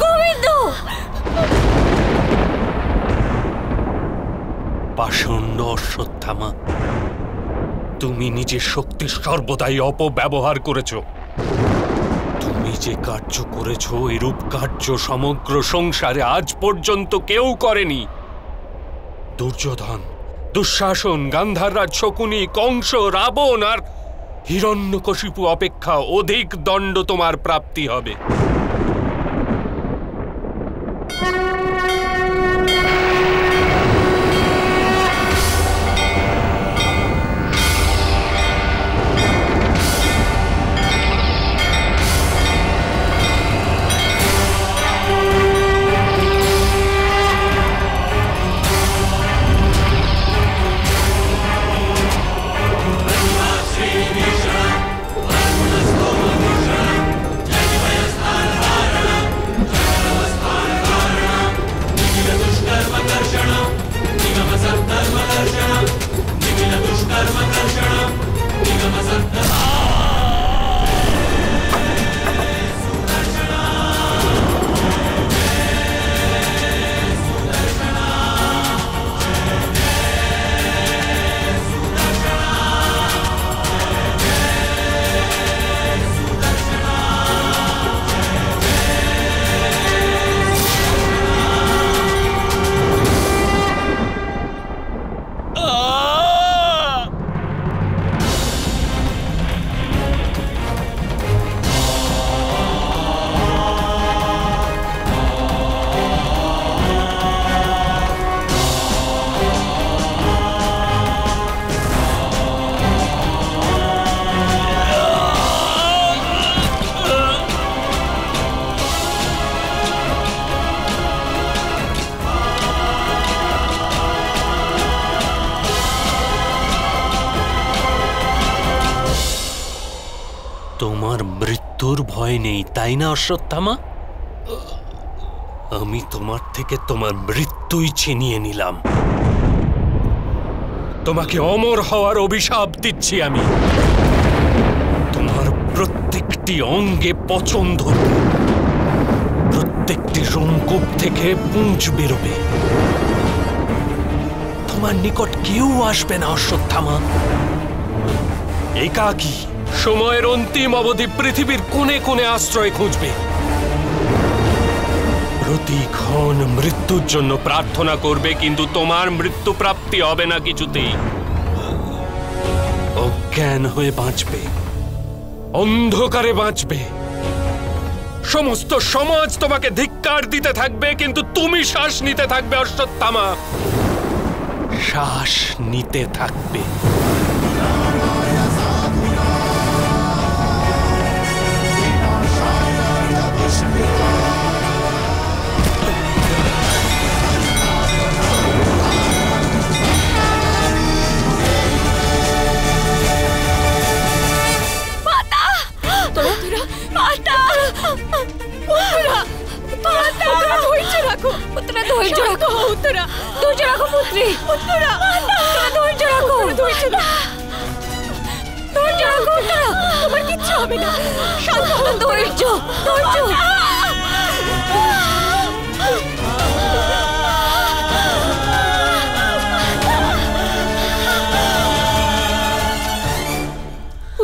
গোবিন্দ! পাষণ্ড অশ্বত্থামা, তুমি নিজের শক্তি সর্বদাই অপব্যবহার করেছ। তুমি যে কার্য করেছ এরূপ কার্য সমগ্র সংসারে আজ পর্যন্ত কেউ করেনি। দুর্যোধন, দুঃশাসন, গান্ধাররাজ শকুনি, কংস, রাবণ আর হিরণ্যকশিপু অপেক্ষা অধিক দণ্ড তোমার প্রাপ্তি হবে। তোমার মৃত্যুর ভয় নেই, তাই না অশ্বত্থামা? আমি তোমার থেকে তোমার মৃত্যুই ছিনিয়ে নিলাম। তোমাকে অমর হওয়ার অভিশাপ দিচ্ছি আমি। তোমার প্রত্যেকটি অঙ্গে পচন ধরবে, প্রত্যেকটি রোমকূপ থেকে পুঁজ বেরোবে। তোমার নিকট কেউ আসবে না অশ্বত্থামা। একাকী সময়ের অন্তিম অবধি পৃথিবীর কোণে কোণে আশ্রয় খুঁজবে। প্রতিক্ষণ মৃত্যুর জন্য প্রার্থনা করবে, কিন্তু তোমার মৃত্যু প্রাপ্তি হবে না কিছুতেই। অজ্ঞান হয়ে বাঁচবে, অন্ধকারে বাঁচবে। সমস্ত সমাজ তোমাকে ধিক্কার দিতে থাকবে, কিন্তু তুমি শ্বাস নিতে থাকবে অশ্বত্থামা, শ্বাস নিতে থাকবে। তোমার কিচ্ছু হবে না। শান্ত হও, ধৈর্য ধৈর্য।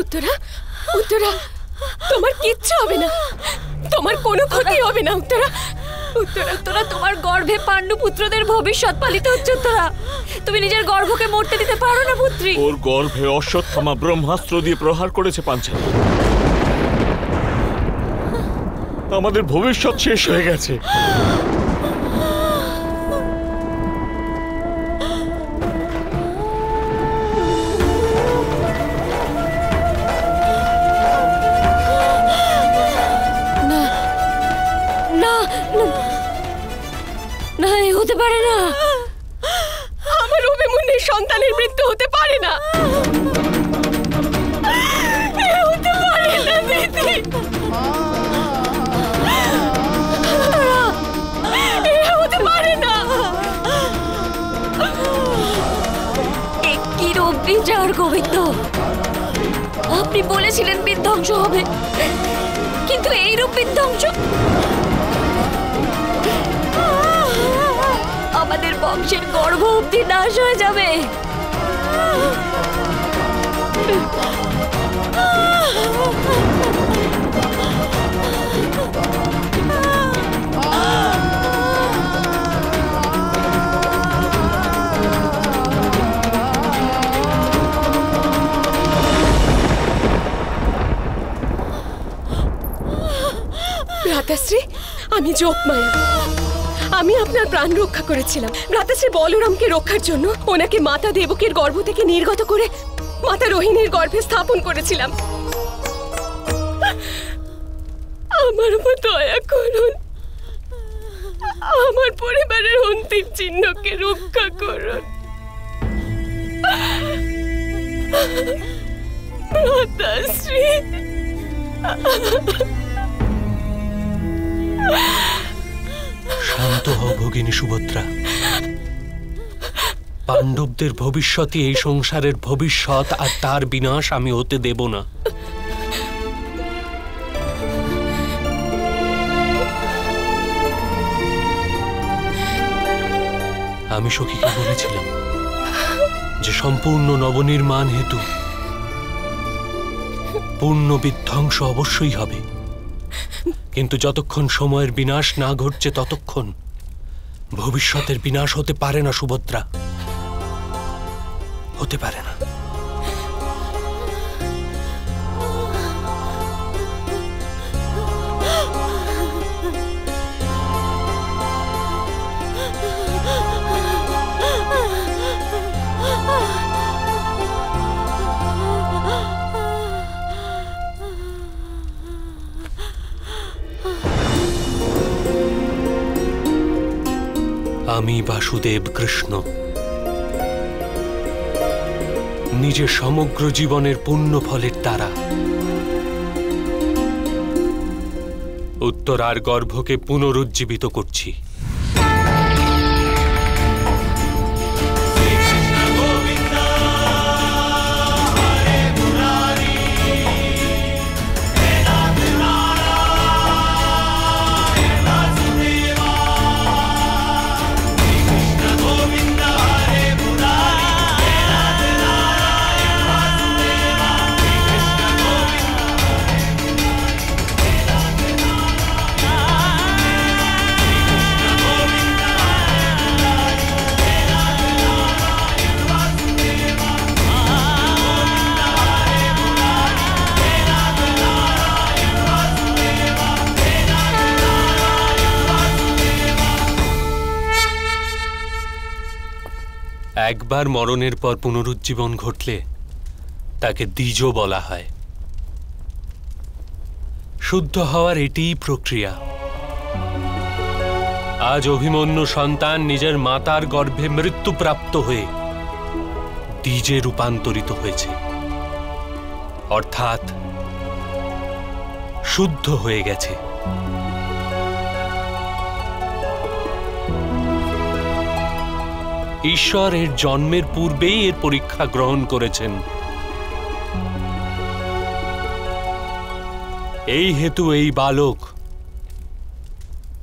উত্তরা, উত্তরা, তোমার কিচ্ছু হবে না, তোমার কোনো ক্ষতি হবে না। উত্তরা, উত্তরা, উত্তরা, তোমার গর্ভে পাণ্ডু পুত্রদের ভবিষ্যৎ পালিত হচ্ছে। উত্তরা, তুমি নিজের গর্ভকে মরতে দিতে পারো না পুত্রী। ওর গর্ভে অশ্বত্থামা ব্রহ্মাস্ত্র দিয়ে প্রহার করেছে পাঞ্চালী। আমাদের ভবিষ্যৎ শেষ হয়ে গেছে। না, হতে পারে না। আমার অভিমন্যুর সন্তানের মৃত্যু হতে পারে না, হতে পারে না দিদি। আপনি বলেছিলেন বিধ্বংস হবে, কিন্তু এইরূপ বিধ্বংস আমাদের বংশের গর্ভ অব্দি নাশ হয়ে যাবে। ভ্রাতাশ্রী, আমি যোগমায়া। আমি আপনার প্রাণ রক্ষা করেছিলাম। ভ্রাতাশ্রী বলরামকে রক্ষার জন্য ওনাকে মাতা দেবকীর গর্ভ থেকে নির্গত করে মাতা রোহিণীর গর্ভে স্থাপন করেছিলাম। আমার উপর দয়া করুন, আমার পরিবারের অন্তিম চিহ্নকে রক্ষা করুন। ভ্রাতাশ্রী, শান্ত হও ভগিনী সুভদ্রা। পাণ্ডবদের ভবিষ্যৎই এই সংসারের ভবিষ্যৎ, আর তার বিনাশ আমি হতে দেব না। আমি সখীকে বলেছিলাম যে সম্পূর্ণ নবনির্মাণ হেতু পূর্ণ বিধ্বংস অবশ্যই হবে, কিন্তু যতক্ষণ সময়ের বিনাশ না ঘটছে ততক্ষণ ভবিষ্যতের বিনাশ হতে পারে না সুভদ্রা, হতে পারে না। আমি বাসুদেব কৃষ্ণ নিজের সমগ্র জীবনের পুণ্য ফলের দ্বারা উত্তরার গর্ভকে পুনরুজ্জীবিত করছি। একবার মরণের পর পুনরুজ্জীবন ঘটলে তাকে দ্বিজ বলা হয়। শুদ্ধ হওয়ার এটিই প্রক্রিয়া। আজ অভিমন্যু সন্তান নিজের মাতার গর্ভে মৃত্যুপ্রাপ্ত হয়ে দ্বিজে রূপান্তরিত হয়েছে, অর্থাৎ শুদ্ধ হয়ে গেছে। ঈশ্বর এর জন্মের পূর্বেই এর পরীক্ষা গ্রহণ করেছেন। এই হেতু এই বালক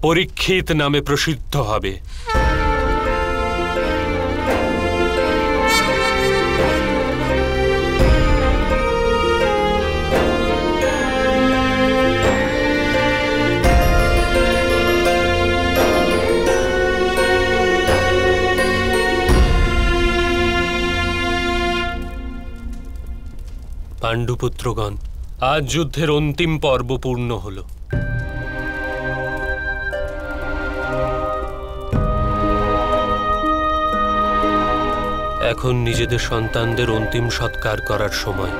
পরীক্ষিত নামে প্রসিদ্ধ হবে। পাণ্ডুপুত্রগণ, আজ যুদ্ধের অন্তিম পর্ব পূর্ণ হল। এখন নিজেদের সন্তানদের অন্তিম সৎকার করার সময়।